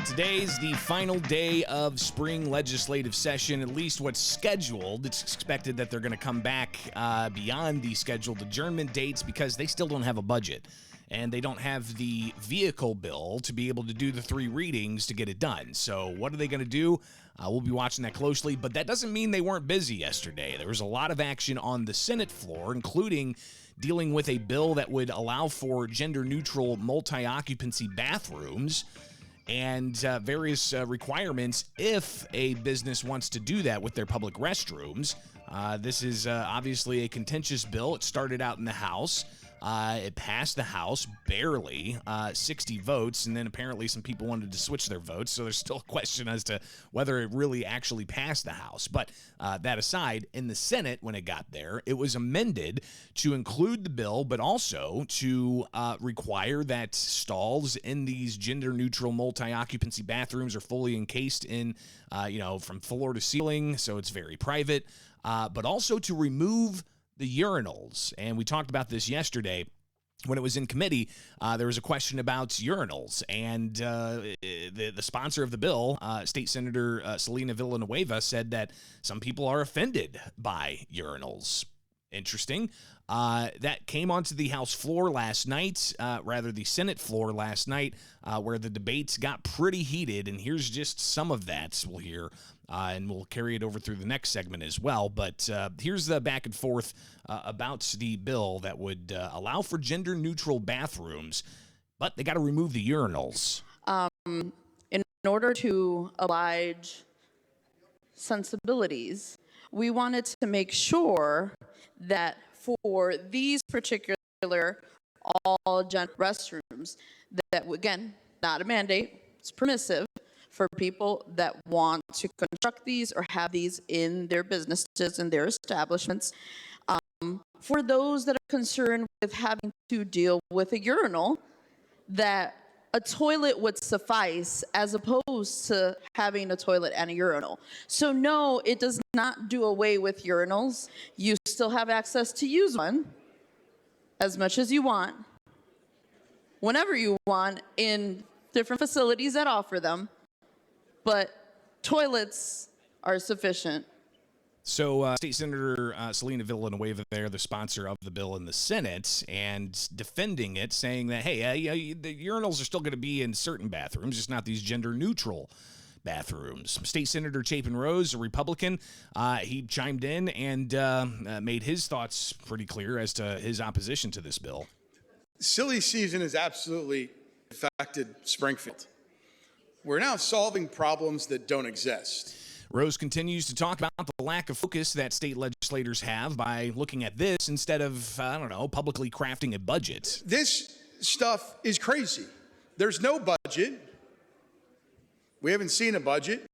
Today's the final day of spring legislative session, at least what's scheduled. It's expected that they're going to come back beyond the scheduled adjournment dates because they still don't have a budget. And they don't have the vehicle bill to be able to do the 3 readings to get it done. So what are they going to do? We'll be watching that closely, but that doesn't mean they weren't busy yesterday. There was a lot of action on the Senate floor, including dealing with a bill that would allow for gender-neutral multi-occupancy bathrooms and various requirements if a business wants to do that with their public restrooms. This is obviously a contentious bill. It started out in the House. It passed the House barely, 60 votes, and then apparently some people wanted to switch their votes, so there's still a question as to whether it really actually passed the House. But that aside, in the Senate, when it got there, it was amended to include the bill, but also to require that stalls in these gender-neutral multi-occupancy bathrooms are fully encased in, from floor to ceiling, so it's very private, but also to remove the urinals. And we talked about this yesterday when it was in committee. There was a question about urinals, and the sponsor of the bill, State Senator Selena Villanueva, said that some people are offended by urinals. Interesting. That came onto the House floor last night, the Senate floor last night, where the debates got pretty heated, and here's just some of that we'll hear, and we'll carry it over through the next segment as well. But here's the back and forth about the bill that would allow for gender-neutral bathrooms, but they got to remove the urinals. In order to oblige sensibilities, we wanted to make sure that for these particular all-gender restrooms, that, again, not a mandate, it's permissive for people that want to construct these or have these in their businesses and their establishments. For those that are concerned with having to deal with a urinal, that a toilet would suffice as opposed to having a toilet and a urinal. So no, it does not do away with urinals. You still have access to use one as much as you want, whenever you want, in different facilities that offer them, but toilets are sufficient. So State Senator Selena Villanueva there, the sponsor of the bill in the Senate, and defending it, saying that, hey, the urinals are still going to be in certain bathrooms, just not these gender-neutral bathrooms. State Senator Chapin Rose, a Republican, he chimed in and made his thoughts pretty clear as to his opposition to this bill. Silly season has absolutely affected Springfield. We're now solving problems that don't exist. Rose continues to talk about the lack of focus that state legislators have by looking at this instead of, publicly crafting a budget. This stuff is crazy. There's no budget. We haven't seen a budget.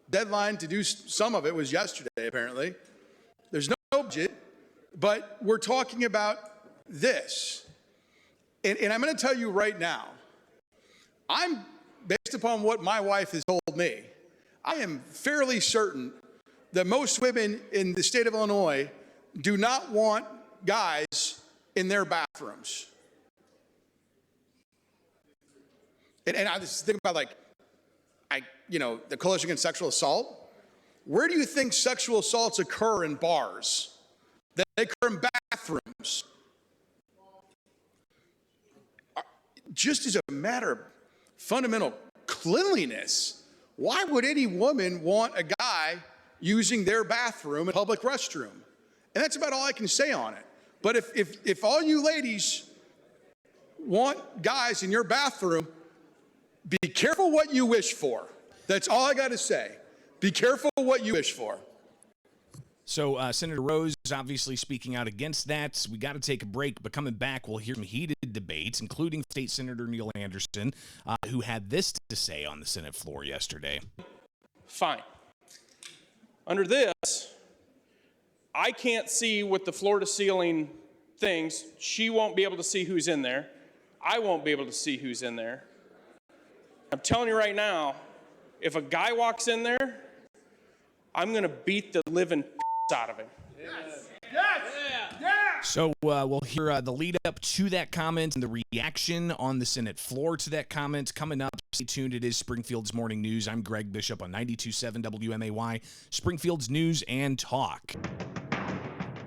Deadline to do some of it was yesterday, apparently. There's no budget, but we're talking about this. And I'm going to tell you right now, based upon what my wife has told me, I am fairly certain that most women in the state of Illinois do not want guys in their bathrooms. And I was thinking about the Coalition Against Sexual Assault. Where do you think sexual assaults occur in bars? They occur in bathrooms. Just as a matter of fundamental cleanliness, why would any woman want a guy using their bathroom, a public restroom? And that's about all I can say on it. But if all you ladies want guys in your bathroom, be careful what you wish for. That's all I got to say. Be careful what you wish for. So Senator Rose is obviously speaking out against that. We got to take a break, but coming back, we'll hear some heated debates, including State Senator Neil Anderson, who had this to say on the Senate floor yesterday. Fine. Under this, I can't see with the floor-to-ceiling things. She won't be able to see who's in there. I won't be able to see who's in there. I'm telling you right now, if a guy walks in there, I'm going to beat the living out of him. Yes! Yes! Yeah! So we'll hear the lead up to that comment and the reaction on the Senate floor to that comment coming up. Stay tuned. It is Springfield's Morning News. I'm Greg Bishop on 92.7 WMAY, Springfield's News and Talk.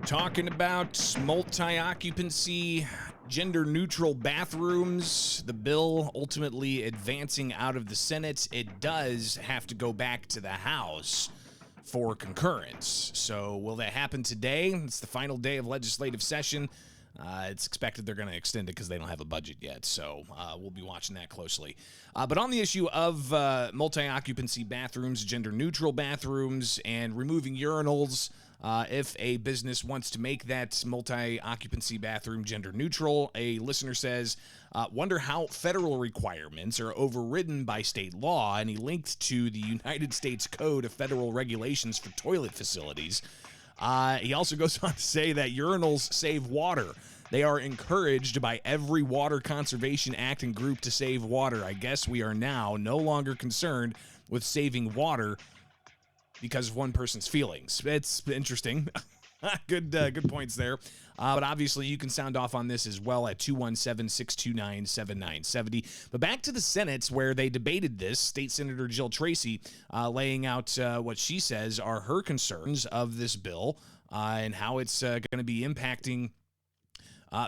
Talking about multi-occupancy, gender-neutral bathrooms, the bill ultimately advancing out of the Senate. It does have to go back to the House for concurrence. So will that happen today? It's the final day of legislative session. It's expected they're going to extend it because they don't have a budget yet. So we'll be watching that closely. But on the issue of multi-occupancy bathrooms, gender-neutral bathrooms, and removing urinals, if a business wants to make that multi-occupancy bathroom gender-neutral, a listener says, wonder how federal requirements are overridden by state law, and he linked to the United States Code of Federal Regulations for Toilet Facilities. He also goes on to say that urinals save water. They are encouraged by every water conservation act and group to save water. I guess we are now no longer concerned with saving water because of one person's feelings. It's interesting. Good points there. But obviously, you can sound off on this as well at 217-629-7970. But back to the Senate, where they debated this. State Senator Jill Tracy laying out what she says are her concerns of this bill and how it's going to be impacting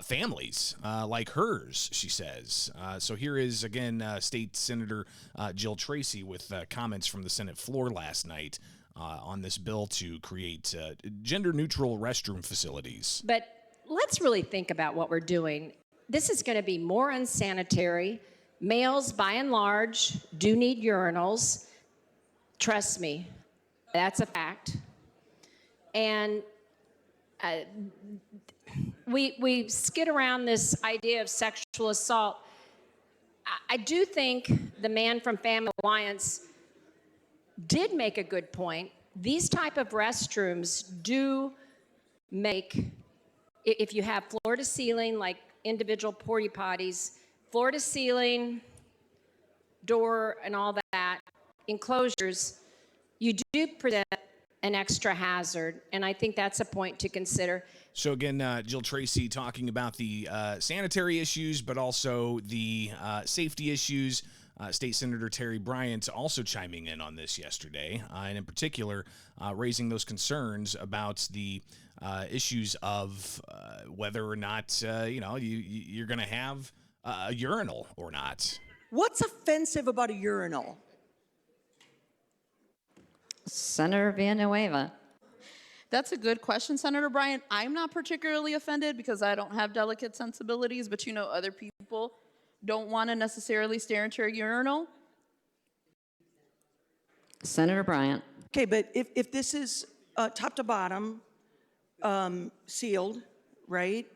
families like hers, she says. So here is, again, State Senator Jill Tracy with comments from the Senate floor last night on this bill to create gender-neutral restroom facilities. But let's really think about what we're doing. This is going to be more unsanitary. Males, by and large, do need urinals. Trust me, that's a fact. And we skid around this idea of sexual assault. I do think the man from Family Alliance did make a good point. These type of restrooms do make, if you have floor to ceiling, like individual porta potties, floor to ceiling, door and all that, enclosures, you do present an extra hazard. And I think that's a point to consider. So again, Jill Tracy talking about the sanitary issues, but also the safety issues. State Senator Terry Bryant also chiming in on this yesterday, and in particular, raising those concerns about the issues of whether or not, you're going to have a urinal or not. What's offensive about a urinal? Senator Villanueva. That's a good question, Senator Bryant. I'm not particularly offended because I don't have delicate sensibilities, but other people don't want to necessarily stare into a urinal. Senator Bryant. Okay, but if this is top to bottom sealed, right?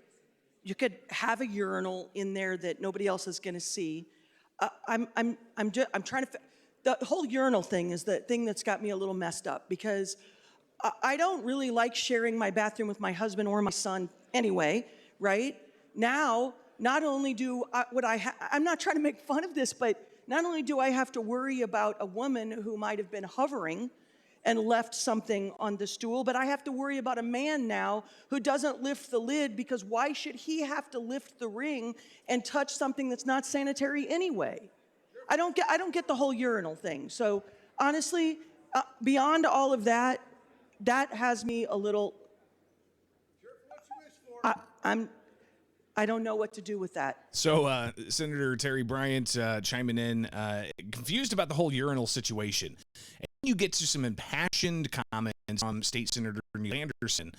You could have a urinal in there that nobody else is going to see. I'm trying to. The whole urinal thing is the thing that's got me a little messed up because I don't really like sharing my bathroom with my husband or my son anyway, right? Now, not only do I'm not trying to make fun of this, but not only do I have to worry about a woman who might have been hovering and left something on the stool, but I have to worry about a man now who doesn't lift the lid because why should he have to lift the ring and touch something that's not sanitary anyway? I don't get the whole urinal thing. So honestly, beyond all of that, that has me a little. I don't know what to do with that. So Senator Terry Bryant chiming in, confused about the whole urinal situation. And you get to some impassioned comments from State Senator Neil Anderson,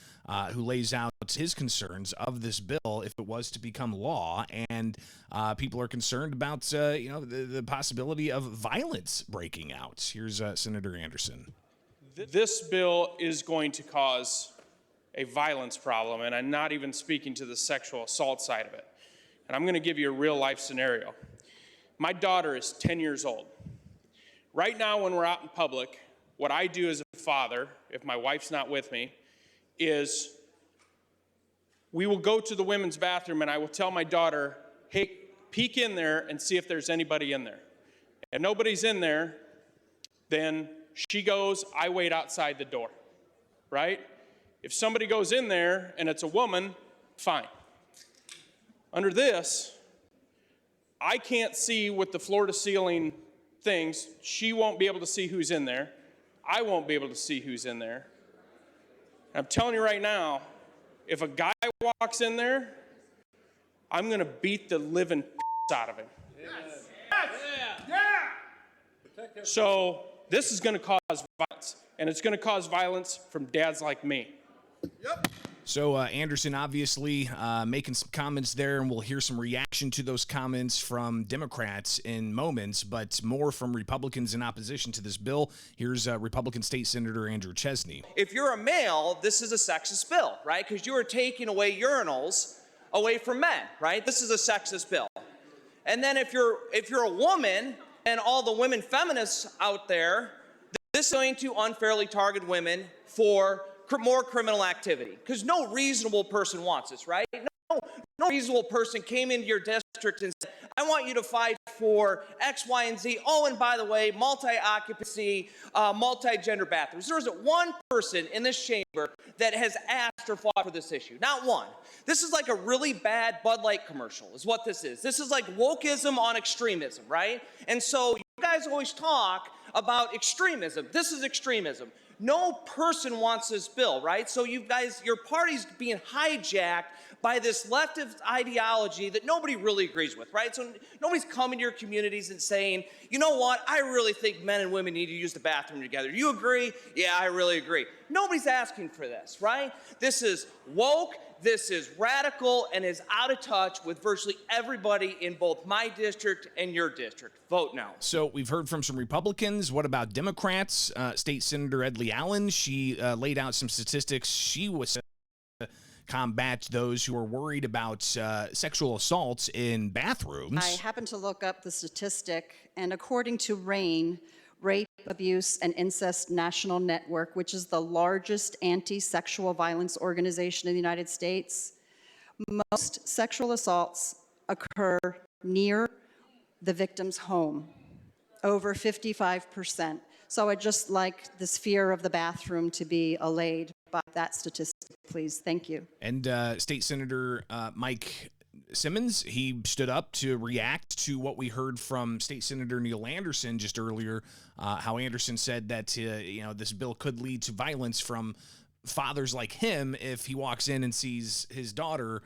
who lays out his concerns of this bill if it was to become law, and people are concerned about the possibility of violence breaking out. Here's Senator Anderson. This bill is going to cause a violence problem, and I'm not even speaking to the sexual assault side of it. And I'm going to give you a real life scenario. My daughter is 10 years old. Right now, when we're out in public, what I do as a father, if my wife's not with me, is we will go to the women's bathroom and I will tell my daughter, hey, peek in there and see if there's anybody in there. If nobody's in there, then she goes, I wait outside the door, right? If somebody goes in there and it's a woman, Fine. Under this, I can't see with the floor-to-ceiling things. She won't be able to see who's in there. I won't be able to see who's in there. I'm telling you right now, if a guy walks in there, I'm going to beat the living out of him. Yes. Yeah. So this is going to cause violence, and it's going to cause violence from dads like me. Yep. So Anderson obviously making some comments there, and we'll hear some reaction to those comments from Democrats in moments, but more from Republicans in opposition to this bill. Here's Republican State Senator Andrew Chesney. If you're a male, this is a sexist bill, right? Because you are taking away urinals away from men, right? This is a sexist bill. And then if you're a woman, and all the women feminists out there, this is going to unfairly target women for more criminal activity, because no reasonable person wants this, right? No reasonable person came into your district and said, I want you to fight for X, Y, and Z. Oh, and by the way, multi-occupancy, multi-gender bathrooms. There isn't one person in this chamber that has asked or fought for this issue. Not one. This is like a really bad Bud Light commercial is what this is. This is like wokeism on extremism, right? And so you guys always talk about extremism. This is extremism. No person wants this bill, right? So you guys, your party's being hijacked by this leftist ideology that nobody really agrees with, right? So nobody's coming to your communities and saying, you know what, I really think men and women need to use the bathroom together. You agree? Yeah, I really agree. Nobody's asking for this, right? This is woke, this is radical, and is out of touch with virtually everybody in both my district and your district. Vote no. So we've heard from some Republicans. What about Democrats? State Senator Edley Allen, she laid out some statistics. She was combat those who are worried about sexual assaults in bathrooms. I happened to look up the statistic, and according to RAINN, Rape, Abuse, and Incest National Network, which is the largest anti-sexual violence organization in the United States, most sexual assaults occur near the victim's home, over 55%. So I'd just like this fear of the bathroom to be allayed by that statistic, please. Thank you. And State Senator Mike Simmons, he stood up to react to what we heard from State Senator Neil Anderson just earlier, how Anderson said that this bill could lead to violence from fathers like him if he walks in and sees his daughter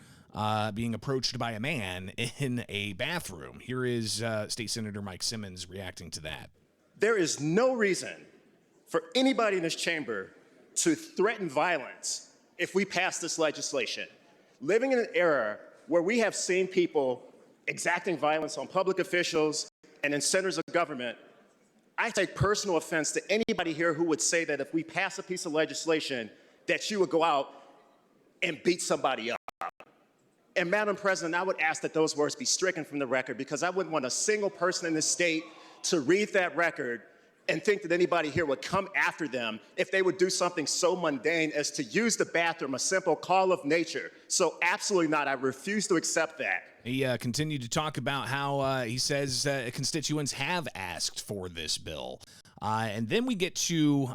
being approached by a man in a bathroom. Here is State Senator Mike Simmons reacting to that. There is no reason for anybody in this chamber to threaten violence if we pass this legislation. Living in an era where we have seen people exacting violence on public officials and in centers of government, I take personal offense to anybody here who would say that if we pass a piece of legislation, that you would go out and beat somebody up. And Madam President, I would ask that those words be stricken from the record, because I wouldn't want a single person in this state to read that record and think that anybody here would come after them if they would do something so mundane as to use the bathroom, a simple call of nature. So absolutely not. I refuse to accept that. He continued to talk about how he says constituents have asked for this bill. And then we get to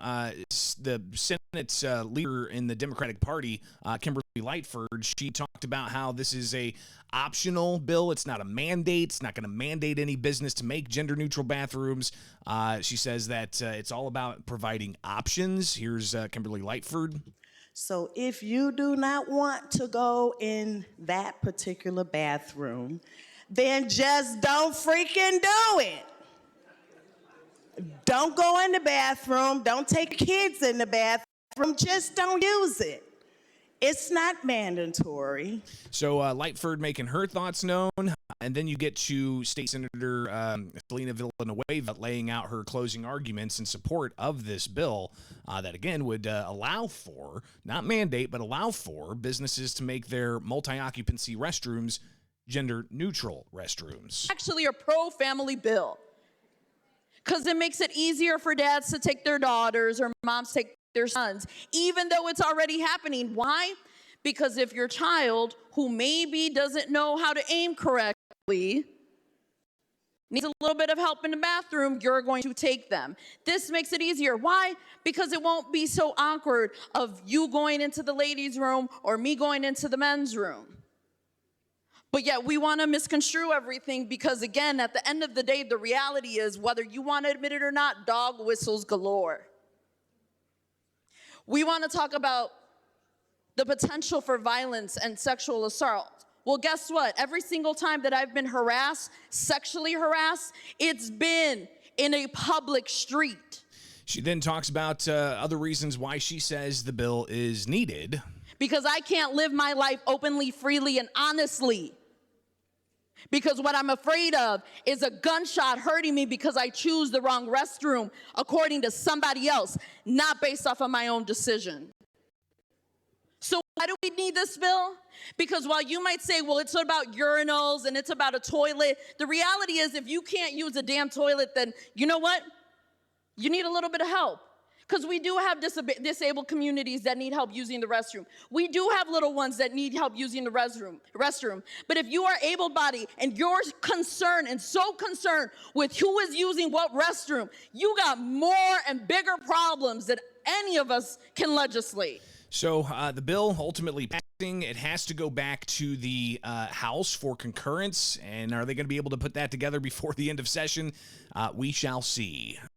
the Senate's leader in the Democratic Party, Kimberly Lightford. She talked about how this is a optional bill. It's not a mandate. It's not going to mandate any business to make gender-neutral bathrooms. She says that it's all about providing options. Here's Kimberly Lightford. So if you do not want to go in that particular bathroom, then just don't freaking do it. Don't go in the bathroom. Don't take kids in the bathroom. Just don't use it. It's not mandatory. So Lightford making her thoughts known, and then you get to State Senator Selena Villanueva laying out her closing arguments in support of this bill that, again, would allow for, not mandate, but allow for businesses to make their multi-occupancy restrooms gender-neutral restrooms. Actually a pro-family bill, because it makes it easier for dads to take their daughters or moms to take their sons, even though it's already happening. Why? Because if your child, who maybe doesn't know how to aim correctly, needs a little bit of help in the bathroom, you're going to take them. This makes it easier. Why? Because it won't be so awkward of you going into the ladies' room or me going into the men's room. But yet we want to misconstrue everything because, again, at the end of the day, the reality is, whether you want to admit it or not, dog whistles galore. We want to talk about the potential for violence and sexual assault. Well, guess what? Every single time that I've been harassed, sexually harassed, it's been in a public street. She then talks about other reasons why she says the bill is needed. Because I can't live my life openly, freely, and honestly. Because what I'm afraid of is a gunshot hurting me because I choose the wrong restroom according to somebody else, not based off of my own decision. So why do we need this bill? Because while you might say, well, it's about urinals and it's about a toilet, the reality is if you can't use a damn toilet, then you know what? You need a little bit of help. Because we do have disabled communities that need help using the restroom. We do have little ones that need help using the restroom. But if you are able-bodied and you're concerned and so concerned with who is using what restroom, you got more and bigger problems that any of us can legislate. So the bill ultimately passing, it has to go back to the House for concurrence. And are they going to be able to put that together before the end of session? We shall see.